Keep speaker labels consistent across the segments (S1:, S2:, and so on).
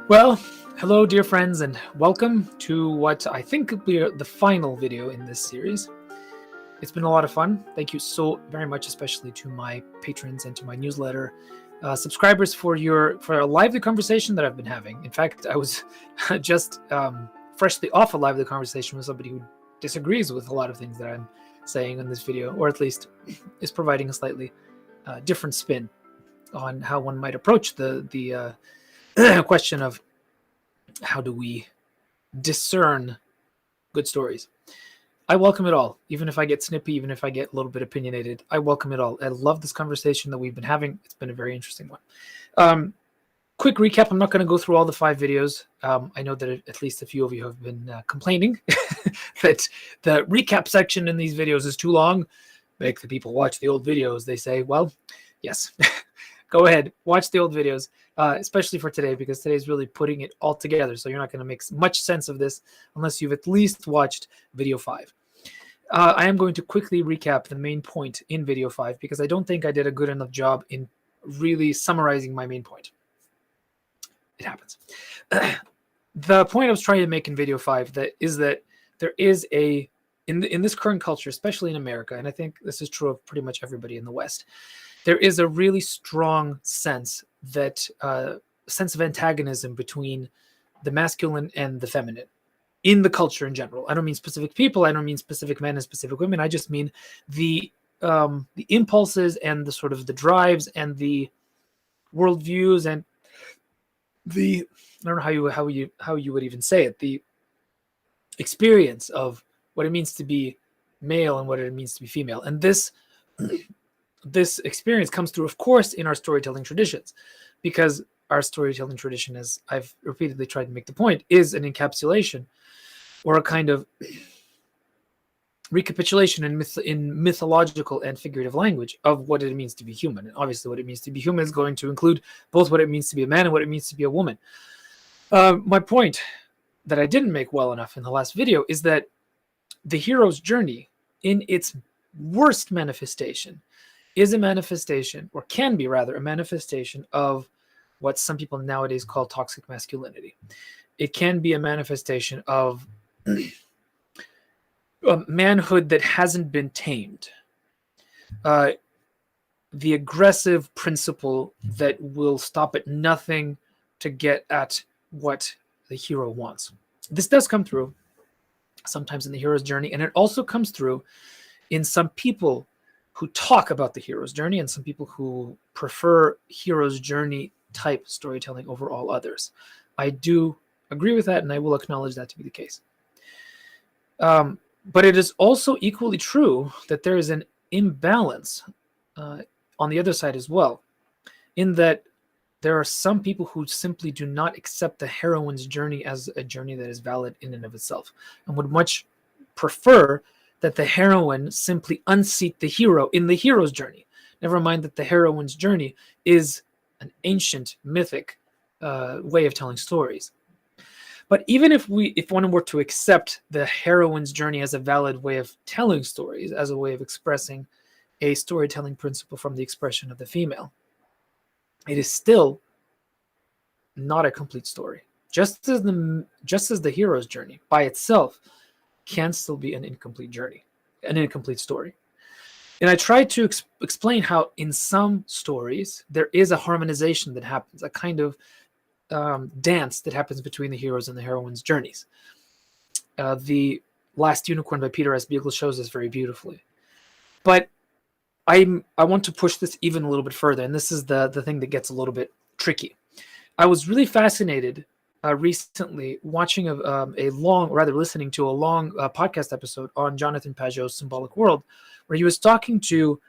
S1: Well, hello, dear friends, and welcome to what I think will be the final video in this series. It's been a lot of fun. Thank you so very much, especially to my patrons and to my newsletter subscribers for a lively conversation that I've been having. In fact, I was just freshly off a lively conversation with somebody who disagrees with a lot of things that I'm saying in this video, or at least is providing a slightly different spin on how one might approach the question of how do we discern good stories. I welcome it all, even if I get snippy, even if I get a little bit opinionated. I welcome it all. I love this conversation that we've been having. It's been a very interesting one. Quick recap. I'm not going to go through all the 5 videos. I know that at least a few of you have been complaining that the recap section in these videos is too long. Make the people watch the old videos. They say, well, yes, go ahead, watch the old videos, especially for today, because today's really putting it all together. So you're not going to make much sense of this unless you've at least watched video 5. I am going to quickly recap the main point in video 5 because I don't think I did a good enough job in really summarizing my main point. It happens. The point I was trying to make in video 5 is that there is in this current culture, especially in America, and I think this is true of pretty much everybody in the West, there is a really strong sense of antagonism between the masculine and the feminine in the culture in general. I don't mean specific people. I don't mean specific men and specific women. I just mean the impulses and the sort of the drives and the worldviews and I don't know how you would even say it, the experience of what it means to be male and what it means to be female. And this experience comes through, of course, in our storytelling traditions, because our storytelling tradition, as I've repeatedly tried to make the point, is an encapsulation or a kind of recapitulation in mythological and figurative language of what it means to be human. And obviously what it means to be human is going to include both what it means to be a man and what it means to be a woman. My point that I didn't make well enough in the last video is that the hero's journey in its worst manifestation is a manifestation, or can be rather, a manifestation of what some people nowadays call toxic masculinity. It can be a manifestation of a manhood that hasn't been tamed. The aggressive principle that will stop at nothing to get at what the hero wants. This does come through sometimes in the hero's journey, and it also comes through in some people who talk about the hero's journey and some people who prefer hero's journey type storytelling over all others. I do agree with that, and I will acknowledge that to be the case. But it is also equally true that there is an imbalance on the other side as well, in that there are some people who simply do not accept the heroine's journey as a journey that is valid in and of itself, and would much prefer that the heroine simply unseat the hero in the hero's journey. Never mind that the heroine's journey is an ancient mythic way of telling stories. But even if one were to accept the heroine's journey as a valid way of telling stories, as a way of expressing a storytelling principle from the expression of the female, it is still not a complete story. Just as the hero's journey by itself can still be an incomplete journey, an incomplete story. And I tried to explain how in some stories there is a harmonization that happens, a kind of dance that happens between the heroes and the heroines' journeys. The Last Unicorn by Peter S. Beagle shows this very beautifully. But I want to push this even a little bit further, and this is the thing that gets a little bit tricky. I was really fascinated recently watching listening to a long podcast episode on Jonathan Pageau's Symbolic World, where he was talking to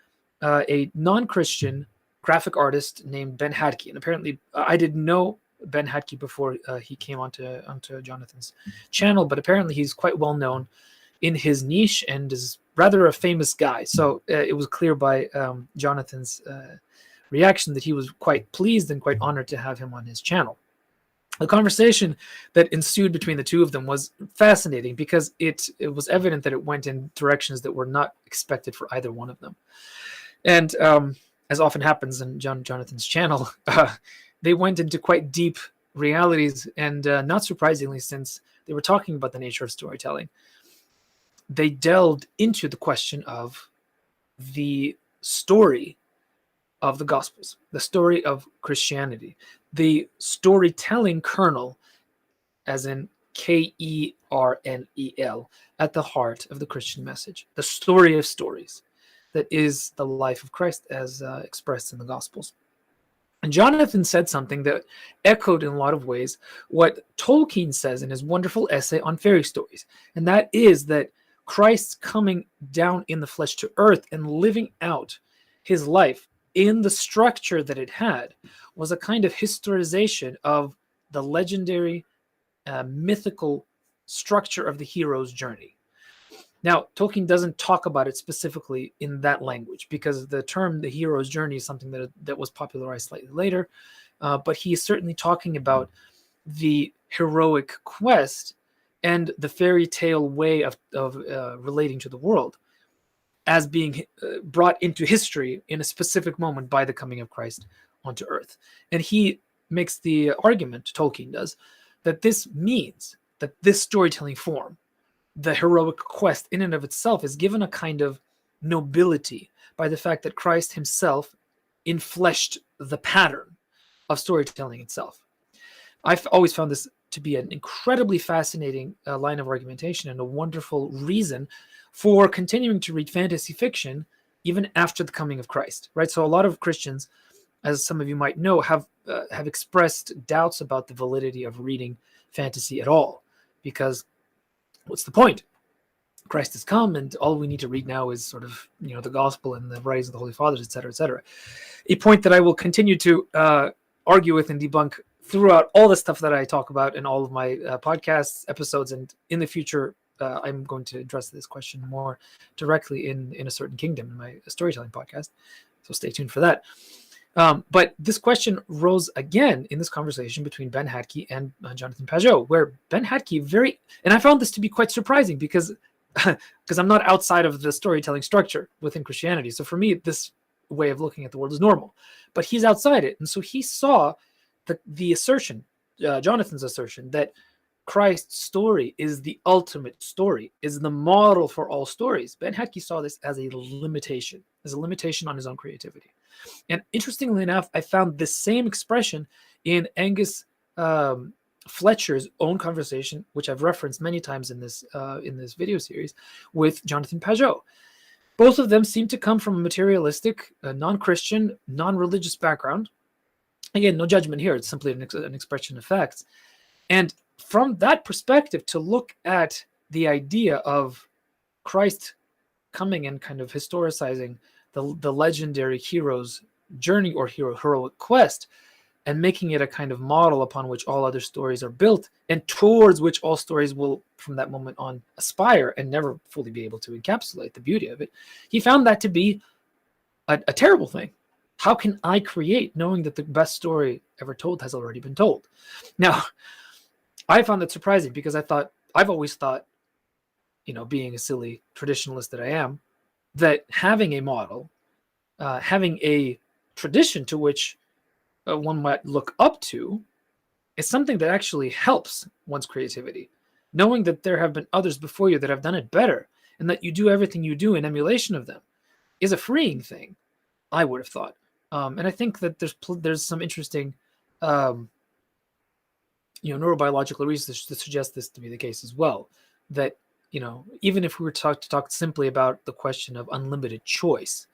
S1: a non-Christian graphic artist named Ben Hadke. And apparently, I didn't know Ben Hadke before he came onto Jonathan's channel, but apparently he's quite well known in his niche and is rather a famous guy. So it was clear by Jonathan's reaction that he was quite pleased and quite honored to have him on his channel. The conversation that ensued between the two of them was fascinating because it was evident that it went in directions that were not expected for either one of them. And as often happens in Jonathan's channel, they went into quite deep realities. And not surprisingly, since they were talking about the nature of storytelling, they delved into the question of the story of the Gospels, the story of Christianity, the storytelling kernel, as in Kernel, at the heart of the Christian message, the story of stories that is the life of Christ as expressed in the Gospels. And Jonathan said something that echoed in a lot of ways what Tolkien says in his wonderful essay on fairy stories, and that is that Christ's coming down in the flesh to earth and living out his life in the structure that it had was a kind of historization of the legendary, mythical structure of the hero's journey. Now, Tolkien doesn't talk about it specifically in that language because the term the hero's journey is something that was popularized slightly later, but he is certainly talking about the heroic quest and the fairy tale way of relating to the world as being brought into history in a specific moment by the coming of Christ onto earth. And he makes the argument, Tolkien does, that this means that this storytelling form, the heroic quest in and of itself, is given a kind of nobility by the fact that Christ himself infleshed the pattern of storytelling itself. I've always found this to be an incredibly fascinating line of argumentation and a wonderful reason for continuing to read fantasy fiction even after the coming of Christ, right? So a lot of Christians, as some of you might know, have expressed doubts about the validity of reading fantasy at all, because what's the point? Christ has come, and all we need to read now is sort of, the gospel and the writings of the Holy Fathers, etc., etc. A point that I will continue to argue with and debunk throughout all the stuff that I talk about in all of my podcasts, episodes, and in the future, I'm going to address this question more directly in A Certain Kingdom, in my storytelling podcast. So stay tuned for that. But this question rose again in this conversation between Ben Hatke and Jonathan Pageau, where Ben Hatke and I found this to be quite surprising because I'm not outside of the storytelling structure within Christianity. So for me, this way of looking at the world is normal, but he's outside it. And so he saw the assertion, Jonathan's assertion, that Christ's story is the ultimate story, is the model for all stories. Ben Hatke saw this as a limitation on his own creativity. And interestingly enough, I found this same expression in Angus Fletcher's own conversation, which I've referenced many times in this video series, with Jonathan Pageau. Both of them seem to come from a materialistic, non-Christian, non-religious background. Again, no judgment here. It's simply an expression of facts. And from that perspective, to look at the idea of Christ coming and kind of historicizing the legendary hero's journey or heroic quest and making it a kind of model upon which all other stories are built and towards which all stories will, from that moment on, aspire and never fully be able to encapsulate the beauty of it, he found that to be a terrible thing. How can I create knowing that the best story ever told has already been told? Now, I found that surprising because I've always thought, being a silly traditionalist that I am, that having a model, having a tradition to which one might look up to, is something that actually helps one's creativity. Knowing that there have been others before you that have done it better, and that you do everything you do in emulation of them, is a freeing thing, I would have thought. And I think that there's some interesting neurobiological research to suggest this to be the case as well. That, even if we were to talk simply about the question of unlimited choice,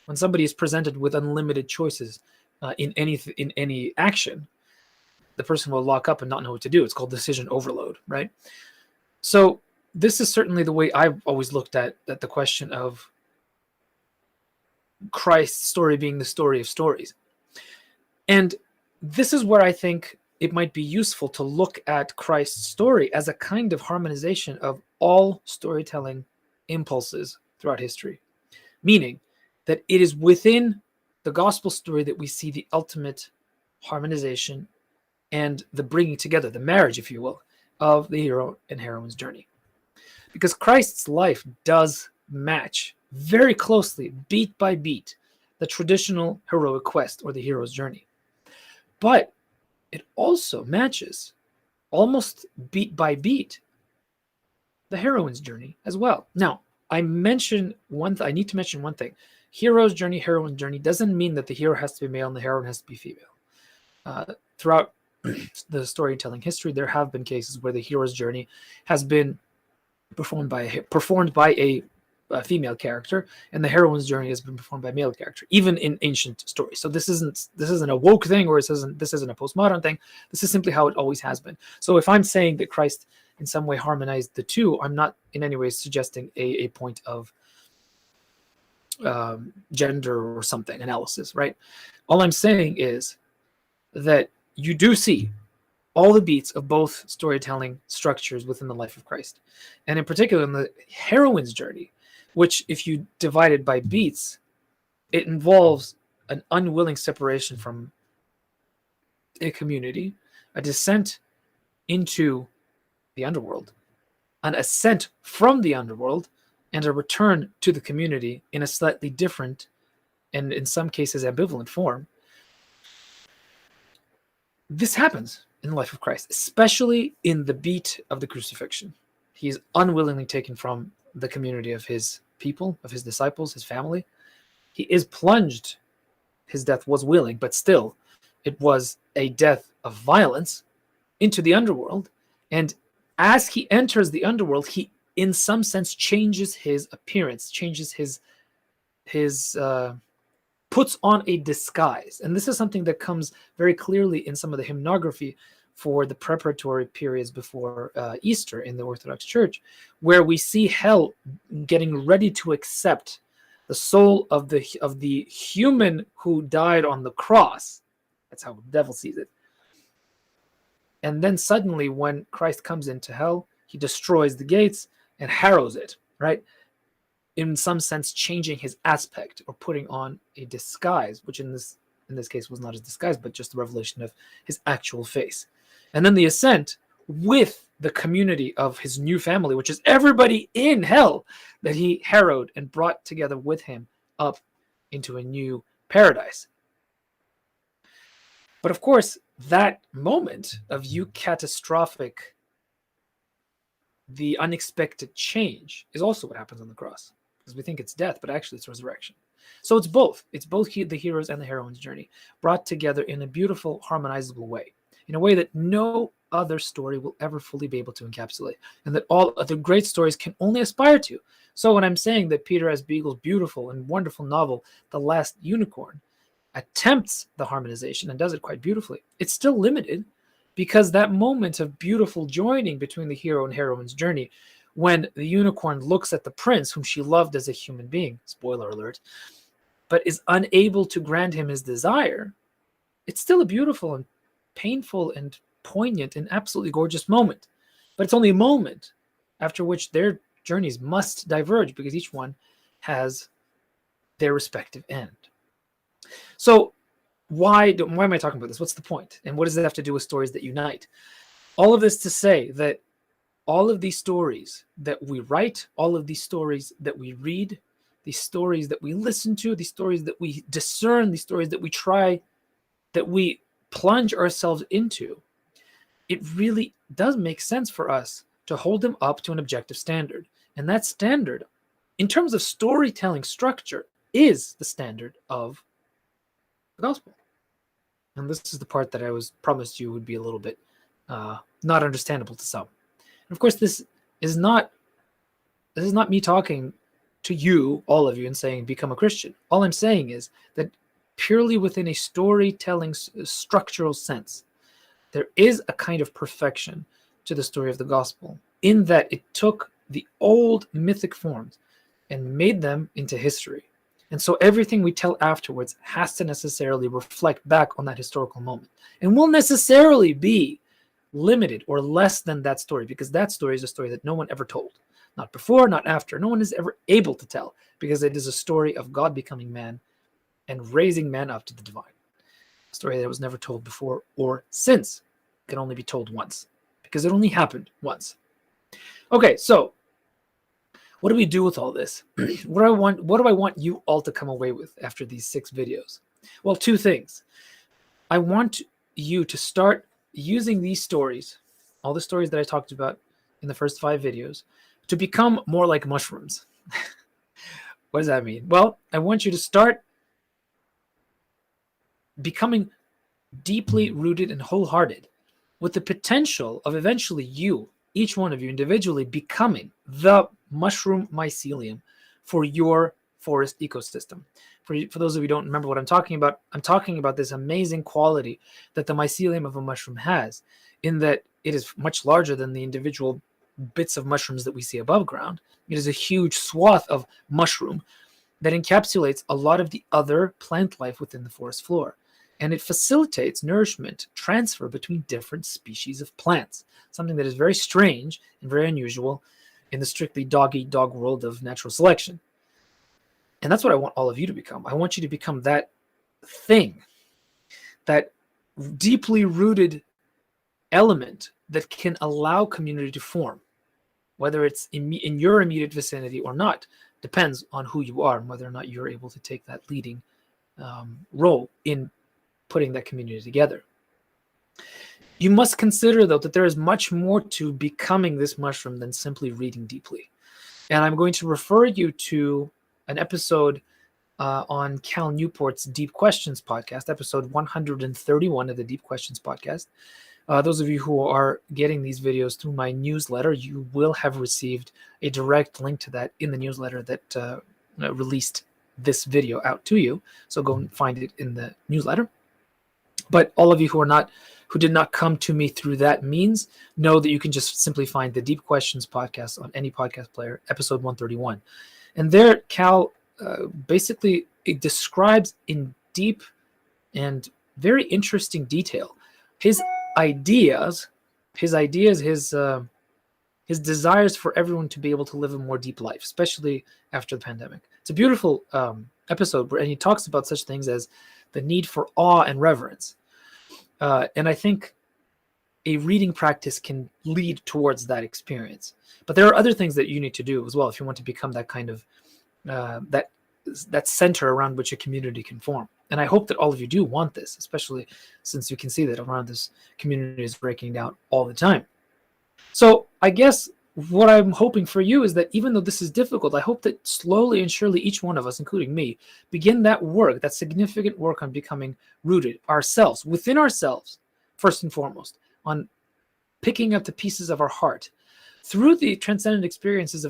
S1: when somebody is presented with unlimited choices in any action, the person will lock up and not know what to do. It's called decision overload, right? So this is certainly the way I've always looked at the question of Christ's story being the story of stories. And this is where I think it might be useful to look at Christ's story as a kind of harmonization of all storytelling impulses throughout history. Meaning that it is within the gospel story that we see the ultimate harmonization and the bringing together, the marriage, if you will, of the hero and heroine's journey. Because Christ's life does match very closely, beat by beat, the traditional heroic quest or the hero's journey. But it also matches, almost beat by beat, the heroine's journey as well. Now, I need to mention one thing. Hero's journey, heroine's journey doesn't mean that the hero has to be male and the heroine has to be female. Throughout the storytelling history, there have been cases where the hero's journey has been performed by a female character, and the heroine's journey has been performed by a male character, even in ancient stories. So this isn't a woke thing, or this isn't a postmodern thing. This is simply how it always has been. So if I'm saying that Christ in some way harmonized the two, I'm not in any way suggesting a point of gender or something analysis, right? All I'm saying is that you do see all the beats of both storytelling structures within the life of Christ. And in particular, in the heroine's journey, which, if you divide it by beats, it involves an unwilling separation from a community, a descent into the underworld, an ascent from the underworld, and a return to the community in a slightly different, and in some cases ambivalent form. This happens in the life of Christ, especially in the beat of the crucifixion. He is unwillingly taken from the community of his people, of his disciples, his family. He is plunged. His death was willing, but still, it was a death of violence into the underworld. And as he enters the underworld, he, in some sense, changes his appearance, changes his puts on a disguise. And this is something that comes very clearly in some of the hymnography for the preparatory periods before Easter in the Orthodox Church, where we see hell getting ready to accept the soul of the human who died on the cross. That's how the devil sees it. And then suddenly, when Christ comes into hell, he destroys the gates and harrows it, right? In some sense, changing his aspect or putting on a disguise, which in this case was not his disguise, but just the revelation of his actual face. And then the ascent with the community of his new family, which is everybody in hell that he harrowed and brought together with him up into a new paradise. But of course, that moment of catastrophic, the unexpected change, is also what happens on the cross. Because we think it's death, but actually it's resurrection. So it's both. It's both the hero's and the heroine's journey brought together in a beautiful, harmonizable way, in a way that no other story will ever fully be able to encapsulate, and that all other great stories can only aspire to. So when I'm saying that Peter S. Beagle's beautiful and wonderful novel, The Last Unicorn, attempts the harmonization and does it quite beautifully, it's still limited, because that moment of beautiful joining between the hero and heroine's journey, when the unicorn looks at the prince whom she loved as a human being, spoiler alert, but is unable to grant him his desire, it's still a beautiful and painful and poignant and absolutely gorgeous moment. But it's only a moment, after which their journeys must diverge, because each one has their respective end. So why am I talking about this? What's the point? And what does it have to do with stories that unite? All of this to say that all of these stories that we write, all of these stories that we read, these stories that we listen to, these stories that we discern, these stories that we try, that we plunge ourselves into, it really does make sense for us to hold them up to an objective standard. And that standard, in terms of storytelling structure, is the standard of the gospel. And this is the part that I was promised you would be a little bit not understandable to some. And of course, this is not me talking to you, all of you, and saying become a Christian. All I'm saying is that purely within a storytelling structural sense, there is a kind of perfection to the story of the gospel, in that it took the old mythic forms and made them into history. And so everything we tell afterwards has to necessarily reflect back on that historical moment, and will necessarily be limited or less than that story, because that story is a story that no one ever told. Not before, not after. No one is ever able to tell, because it is a story of God becoming man and raising man up to the divine. A story that was never told before or since. It can only be told once, because it only happened once. Okay, so what do we do with all this? What do I want you all to come away with after these 6 videos? Well, 2 things. I want you to start using these stories, all the stories that I talked about in the first 5 videos, to become more like mushrooms. What does that mean? Well, I want you to start becoming deeply rooted and wholehearted, with the potential of eventually you, each one of you individually, becoming the mushroom mycelium for your forest ecosystem. For those of you who don't remember what I'm talking about this amazing quality that the mycelium of a mushroom has, in that it is much larger than the individual bits of mushrooms that we see above ground. It is a huge swath of mushroom that encapsulates a lot of the other plant life within the forest floor. And it facilitates nourishment transfer between different species of plants, something that is very strange and very unusual in the strictly dog-eat-dog world of natural selection. And that's what I want all of you to become. I want you to become that thing, that deeply rooted element that can allow community to form, whether it's in your immediate vicinity or not. Depends on who you are and whether or not you're able to take that leading role in putting that community together. You must consider, though, that there is much more to becoming this mushroom than simply reading deeply. And I'm going to refer you to an episode on Cal Newport's Deep Questions podcast, episode 131 of the Deep Questions podcast. Those of you who are getting these videos through my newsletter, you will have received a direct link to that in the newsletter that released this video out to you. So go and find it in the newsletter. But all of you who did not come to me through that means, know that you can just simply find the Deep Questions podcast on any podcast player, episode 131. And there, Cal basically it describes in deep and very interesting detail his ideas, his desires for everyone to be able to live a more deep life, especially after the pandemic. It's a beautiful episode, and he talks about such things as the need for awe and reverence. And I think a reading practice can lead towards that experience. But there are other things that you need to do as well if you want to become that kind of that center around which a community can form. And I hope that all of you do want this, especially since you can see that around this community is breaking down all the time. So I guess what I'm hoping for you is that even though this is difficult, I hope that slowly and surely each one of us, including me, begin that work, that significant work on becoming rooted ourselves, within ourselves, first and foremost, on picking up the pieces of our heart through the transcendent experiences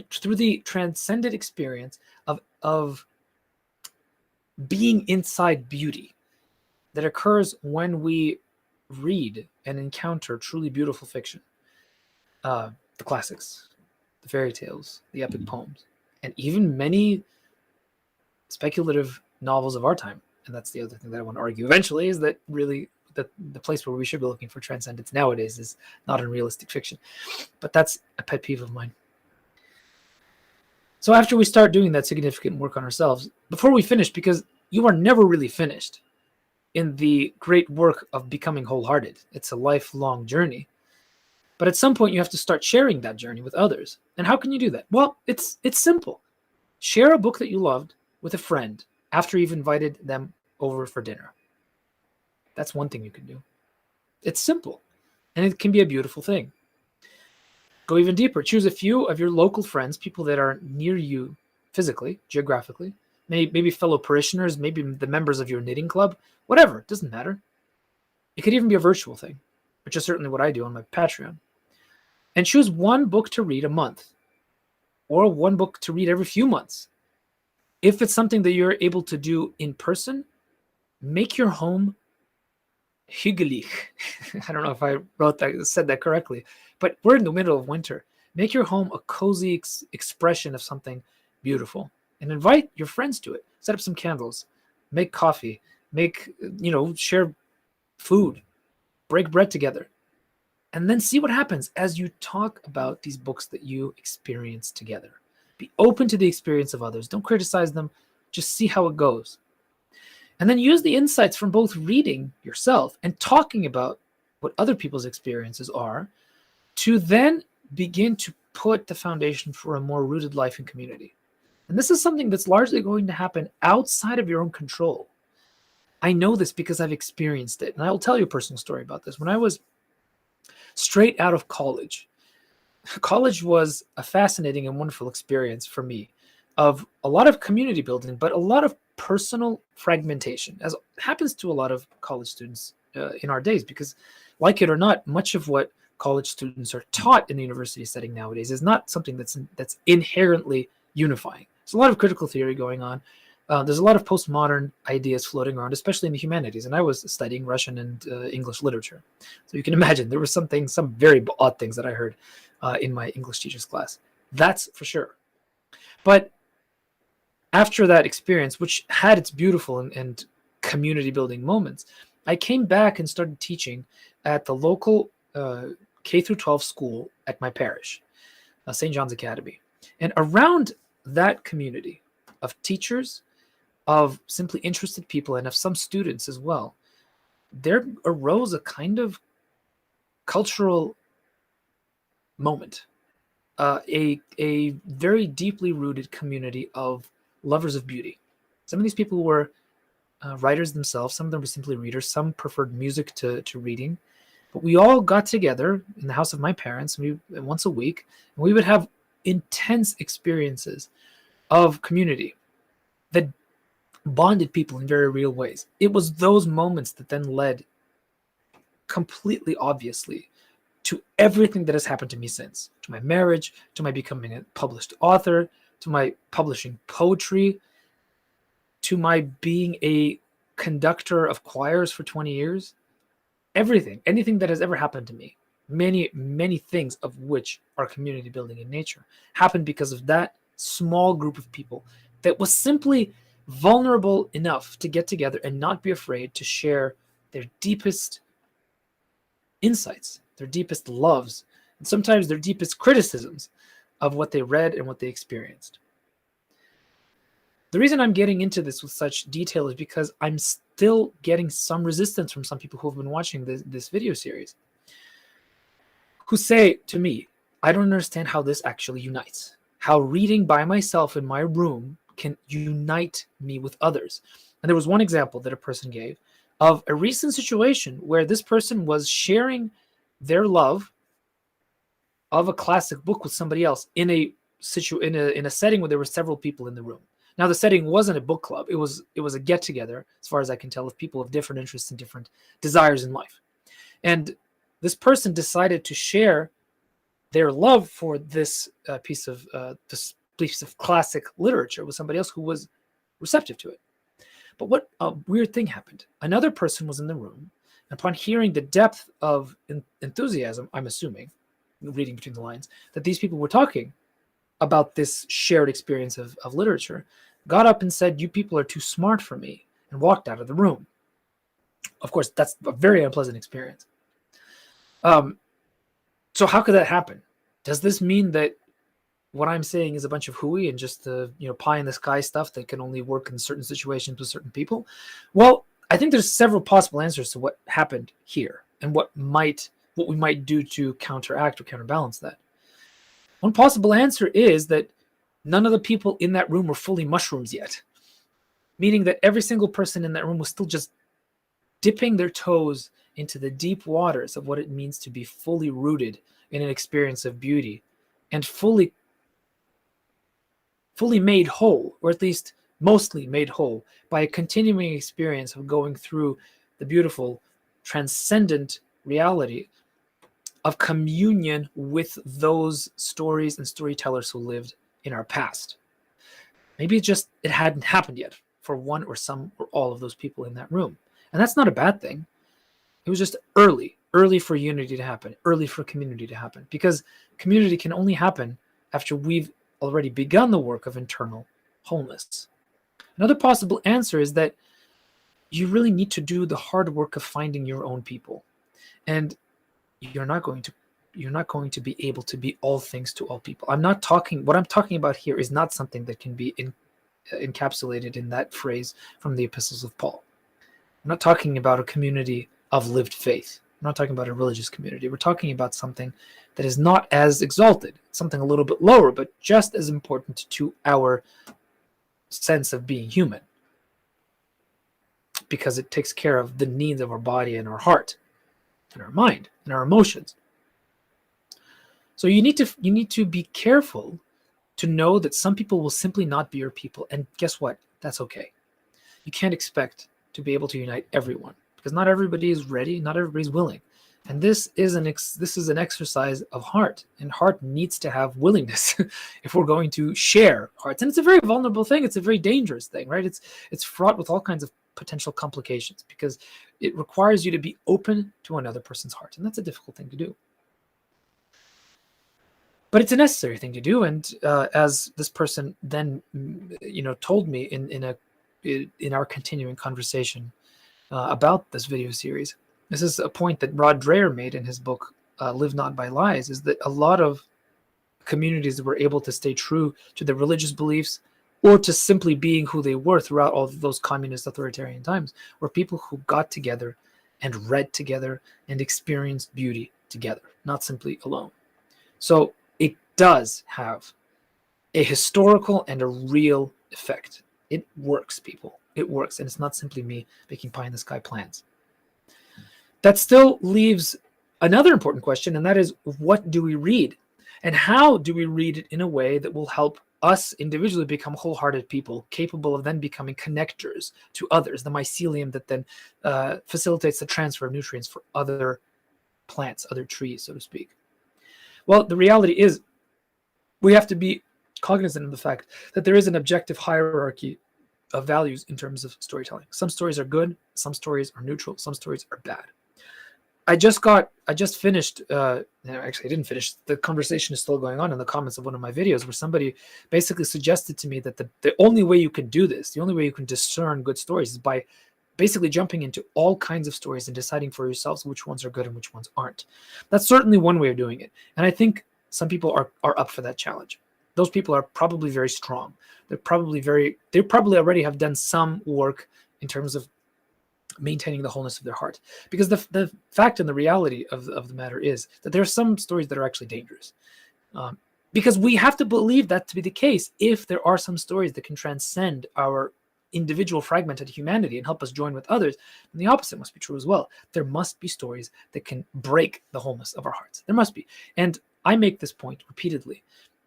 S1: through the transcendent experience of being inside beauty that occurs when we read and encounter truly beautiful fiction, the classics, the fairy tales, the epic poems, and even many speculative novels of our time. And that's the other thing that I want to argue eventually, is that really the place where we should be looking for transcendence nowadays is not in realistic fiction. But that's a pet peeve of mine. So after we start doing that significant work on ourselves, before we finish, because you are never really finished in the great work of becoming wholehearted. It's a lifelong journey. But at some point, you have to start sharing that journey with others. And how can you do that? Well, it's simple. Share a book that you loved with a friend after you've invited them over for dinner. That's one thing you can do. It's simple, and it can be a beautiful thing. Go even deeper. Choose a few of your local friends, people that are near you physically, geographically, maybe fellow parishioners, maybe the members of your knitting club, whatever, it doesn't matter. It could even be a virtual thing, which is certainly what I do on my Patreon. And choose one book to read a month, or one book to read every few months. If it's something that you're able to do in person, make your home hygelig. I don't know if I said that correctly, but we're in the middle of winter. Make your home a cozy expression of something beautiful, and invite your friends to it. Set up some candles, make coffee, share food, break bread together, and then see what happens as you talk about these books that you experience together. Be open to the experience of others. Don't criticize them. Just see how it goes. And then use the insights from both reading yourself and talking about what other people's experiences are to then begin to put the foundation for a more rooted life and community. And this is something that's largely going to happen outside of your own control. I know this because I've experienced it. And I will tell you a personal story about this. When I was straight out of college, college was a fascinating and wonderful experience for me of a lot of community building, but a lot of personal fragmentation, as happens to a lot of college students in our days, because like it or not, much of what college students are taught in the university setting nowadays is not something that's inherently unifying. There's a lot of critical theory going on. There's a lot of postmodern ideas floating around, especially in the humanities. And I was studying Russian and English literature. So you can imagine there was some very odd things that I heard in my English teacher's class. That's for sure. But after that experience, which had its beautiful and community building moments, I came back and started teaching at the local K through 12 school at my parish, St. John's Academy. And around that community of teachers, of simply interested people, and of some students as well, there arose a kind of cultural moment, a very deeply rooted community of lovers of beauty. Some of these people were writers themselves. Some of them were simply readers. Some preferred music to reading. But we all got together in the house of my parents once a week, and we would have intense experiences of community that bonded people in very real ways. It was those moments that then led completely obviously to everything that has happened to me since, to my marriage, to my becoming a published author, to my publishing poetry, to my being a conductor of choirs for 20 years. Anything that has ever happened to me, many things of which are community building in nature, happened because of that small group of people that was simply vulnerable enough to get together and not be afraid to share their deepest insights, their deepest loves, and sometimes their deepest criticisms of what they read and what they experienced. The reason I'm getting into this with such detail is because I'm still getting some resistance from some people who have been watching this video series, who say to me, I don't understand how this actually unites, how reading by myself in my room can unite me with others. And there was one example that a person gave of a recent situation where this person was sharing their love of a classic book with somebody else in a setting where there were several people in the room. Now, the setting wasn't a book club. It was a get together, as far as I can tell, of people of different interests and different desires in life. And this person decided to share their love for this piece of classic literature with somebody else who was receptive to it. But what a weird thing happened. Another person was in the room, and upon hearing the depth of enthusiasm, I'm assuming, reading between the lines, that these people were talking about this shared experience of literature, got up and said, "You people are too smart for me," and walked out of the room. Of course, that's a very unpleasant experience. So how could that happen? Does this mean that what I'm saying is a bunch of hooey and just pie in the sky stuff that can only work in certain situations with certain people? Well, I think there's several possible answers to what happened here and what we might do to counteract or counterbalance that. One possible answer is that none of the people in that room were fully mushrooms yet, meaning that every single person in that room was still just dipping their toes into the deep waters of what it means to be fully rooted in an experience of beauty and fully made whole, or at least mostly made whole, by a continuing experience of going through the beautiful, transcendent reality of communion with those stories and storytellers who lived in our past. Maybe it hadn't happened yet for one or some or all of those people in that room. And that's not a bad thing. It was just early for unity to happen, early for community to happen, because community can only happen after we've already begun the work of internal wholeness. Another possible answer is that you really need to do the hard work of finding your own people. And you're not going to be able to be all things to all people. What I'm talking about here is not something that can be encapsulated in that phrase from the epistles of Paul. I'm not talking about a community of lived faith. I'm not talking about a religious community. We're talking about something that is not as exalted, something a little bit lower, but just as important to our sense of being human. because it takes care of the needs of our body and our heart and our mind and our emotions. So you need to be careful to know that some people will simply not be your people. And guess what? That's okay. You can't expect to be able to unite everyone because not everybody is ready, not everybody's willing. And this is an exercise of heart, and heart needs to have willingness if we're going to share hearts. And it's a very vulnerable thing. It's a very dangerous thing, right? It's fraught with all kinds of potential complications because it requires you to be open to another person's heart, and that's a difficult thing to do. But it's a necessary thing to do, and as this person then, told me in our continuing conversation about this video series, this is a point that Rod Dreher made in his book, Live Not by Lies, is that a lot of communities that were able to stay true to their religious beliefs or to simply being who they were throughout all of those communist authoritarian times were people who got together and read together and experienced beauty together, not simply alone. So it does have a historical and a real effect. It works, people. It works, and it's not simply me making pie-in-the-sky plans. That still leaves another important question, and that is, what do we read? And how do we read it in a way that will help us individually become wholehearted people, capable of then becoming connectors to others, the mycelium that then facilitates the transfer of nutrients for other plants, other trees, so to speak? Well, the reality is we have to be cognizant of the fact that there is an objective hierarchy of values in terms of storytelling. Some stories are good, some stories are neutral, some stories are bad. I just finished, actually I didn't finish, the conversation is still going on in the comments of one of my videos where somebody basically suggested to me that the only way you can do this, the only way you can discern good stories is by basically jumping into all kinds of stories and deciding for yourselves which ones are good and which ones aren't. That's certainly one way of doing it. And I think some people are up for that challenge. Those people are probably very strong. They probably already have done some work in terms of maintaining the wholeness of their heart. Because the fact and the reality of the matter is that there are some stories that are actually dangerous. Because we have to believe that to be the case if there are some stories that can transcend our individual fragmented humanity and help us join with others, and the opposite must be true as well. There must be stories that can break the wholeness of our hearts. There must be. And I make this point repeatedly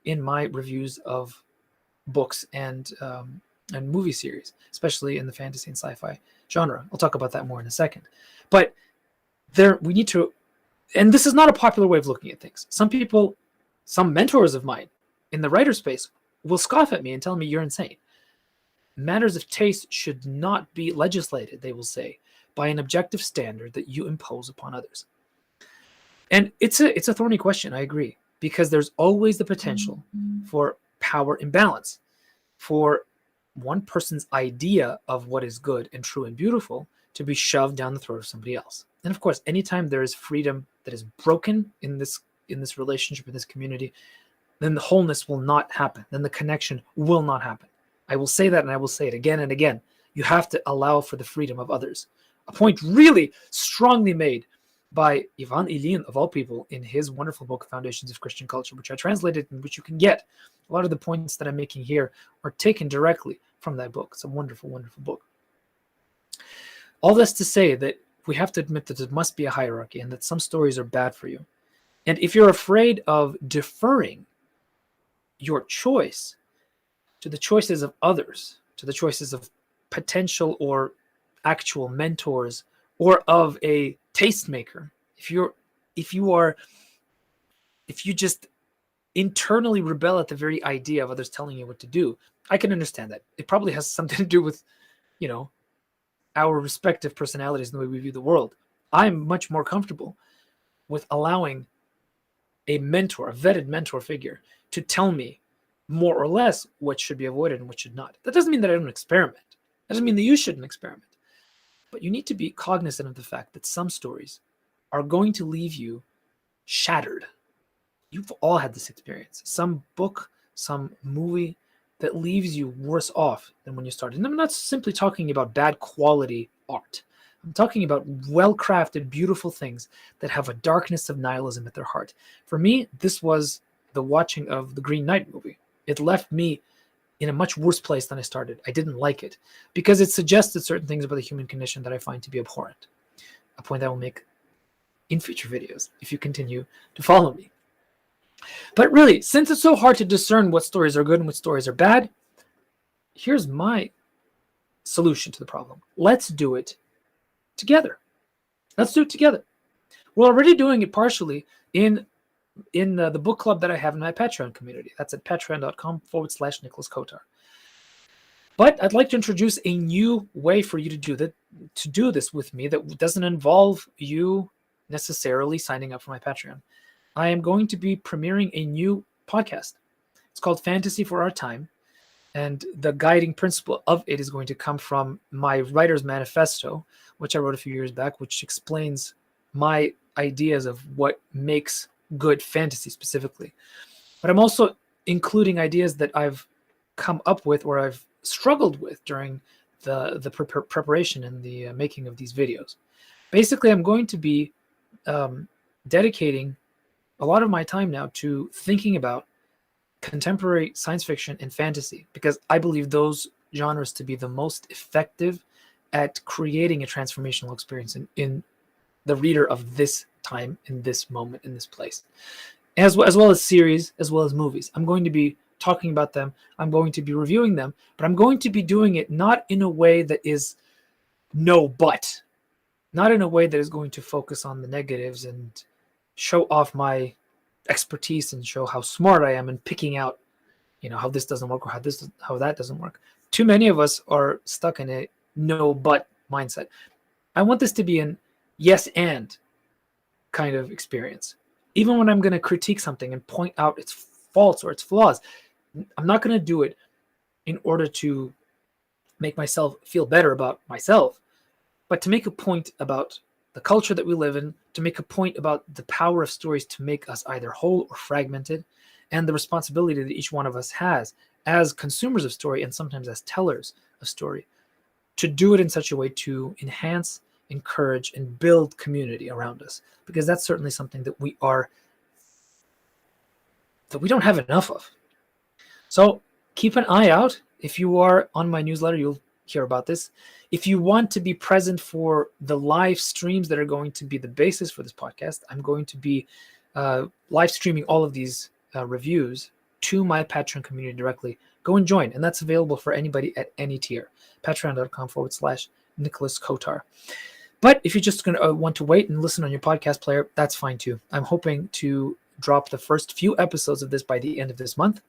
S1: in my reviews of books and movie series, especially in the fantasy and sci-fi genre. I'll talk about that more in a second. But we need to, and this is not a popular way of looking at things. Some people, some mentors of mine in the writer space will scoff at me and tell me you're insane. Matters of taste should not be legislated, they will say, by an objective standard that you impose upon others. And it's a thorny question, I agree, because there's always the potential for power imbalance, for one person's idea of what is good and true and beautiful to be shoved down the throat of somebody else. And of course, anytime there is freedom that is broken in this relationship, in this community, then the wholeness will not happen. Then the connection will not happen. I will say that, and I will say it again and again. You have to allow for the freedom of others. A point really strongly made by Ivan Ilyin, of all people, in his wonderful book, Foundations of Christian Culture, which I translated and which you can get. A lot of the points that I'm making here are taken directly from that book. It's a wonderful, wonderful book. All this to say that we have to admit that there must be a hierarchy and that some stories are bad for you. And if you're afraid of deferring your choice to the choices of others, to the choices of potential or actual mentors, or of a tastemaker, if you just internally rebel at the very idea of others telling you what to do, I can understand that. It probably has something to do with, our respective personalities and the way we view the world. I'm much more comfortable with allowing a mentor, a vetted mentor figure, to tell me more or less what should be avoided and what should not. That doesn't mean that I don't experiment. That doesn't mean that you shouldn't experiment. But you need to be cognizant of the fact that some stories are going to leave you shattered. You've all had this experience. Some book, some movie that leaves you worse off than when you started. And I'm not simply talking about bad quality art. I'm talking about well-crafted, beautiful things that have a darkness of nihilism at their heart. For me, this was the watching of the Green Knight movie. It left me in a much worse place than I started. I didn't like it because it suggested certain things about the human condition that I find to be abhorrent, a point I will make in future videos if you continue to follow me. But really, since it's so hard to discern what stories are good and what stories are bad, here's my solution to the problem. Let's do it together. Let's do it together. We're already doing it partially in the book club that I have in my Patreon community. That's at patreon.com/Nicholas Kotar. But I'd like to introduce a new way for you to do this with me that doesn't involve you necessarily signing up for my Patreon. I am going to be premiering a new podcast. It's called Fantasy for Our Time, and the guiding principle of it is going to come from my writer's manifesto, which I wrote a few years back, which explains my ideas of what makes good fantasy specifically. But I'm also including ideas that I've come up with or I've struggled with during the preparation and the making of these videos. Basically, I'm going to be dedicating a lot of my time now to thinking about contemporary science fiction and fantasy, because I believe those genres to be the most effective at creating a transformational experience in the reader of this time, in this moment, in this place, as well as series, as well as movies. I'm going to be talking about them. I'm going to be reviewing them, but I'm going to be doing it not in a way that is not in a way that is going to focus on the negatives and show off my expertise and show how smart I am in picking out, how this doesn't work or how that doesn't work. Too many of us are stuck in a no but mindset. I want this to be an yes and kind of experience. Even when I'm going to critique something and point out its faults or its flaws, I'm not going to do it in order to make myself feel better about myself, but to make a point about the culture that we live in, to make a point about the power of stories to make us either whole or fragmented, and the responsibility that each one of us has as consumers of story and sometimes as tellers of story, to do it in such a way to enhance, encourage, and build community around us, because that's certainly something that we don't have enough of. So keep an eye out. If you are on my newsletter, you'll hear about this. If you want to be present for the live streams that are going to be the basis for this podcast, I'm going to be live streaming all of these reviews to my Patreon community directly. Go and join, and that's available for anybody at any tier. Patreon.com/Nicholas Kotar. But if you're just going to want to wait and listen on your podcast player, that's fine too. I'm hoping to drop the first few episodes of this by the end of this month.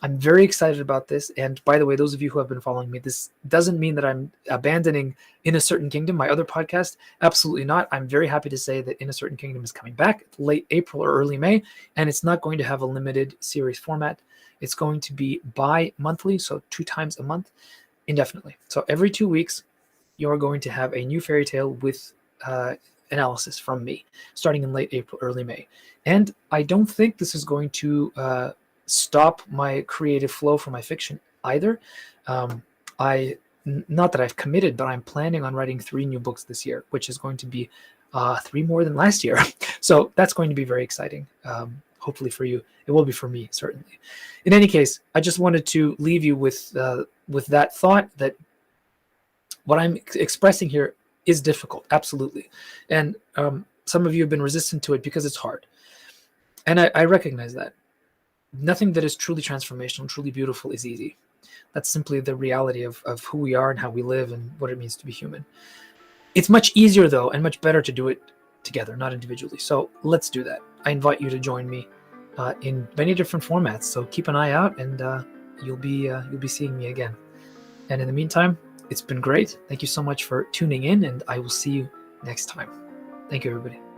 S1: I'm very excited about this. And by the way, those of you who have been following me, this doesn't mean that I'm abandoning In a Certain Kingdom, my other podcast. Absolutely not. I'm very happy to say that In a Certain Kingdom is coming back late April or early May, and it's not going to have a limited series format. It's going to be bi-monthly, so 2 times a month, indefinitely. So every 2 weeks, you're going to have a new fairy tale with analysis from me, starting in late April, early May. And I don't think this is going to stop my creative flow for my fiction either. Not that I've committed, but I'm planning on writing 3 new books this year, which is going to be 3 more than last year. So that's going to be very exciting. Hopefully for you. It will be for me, certainly. In any case, I just wanted to leave you with that thought that what I'm expressing here is difficult, absolutely. And some of you have been resistant to it because it's hard. And I recognize that. Nothing that is truly transformational, truly beautiful is easy. That's simply the reality of who we are and how we live and what it means to be human. It's much easier, though, and much better to do it together, not individually. So let's do that. I invite you to join me in many different formats. So keep an eye out, and you'll be seeing me again. And in the meantime, it's been great. Thank you so much for tuning in, and I will see you next time. Thank you, everybody.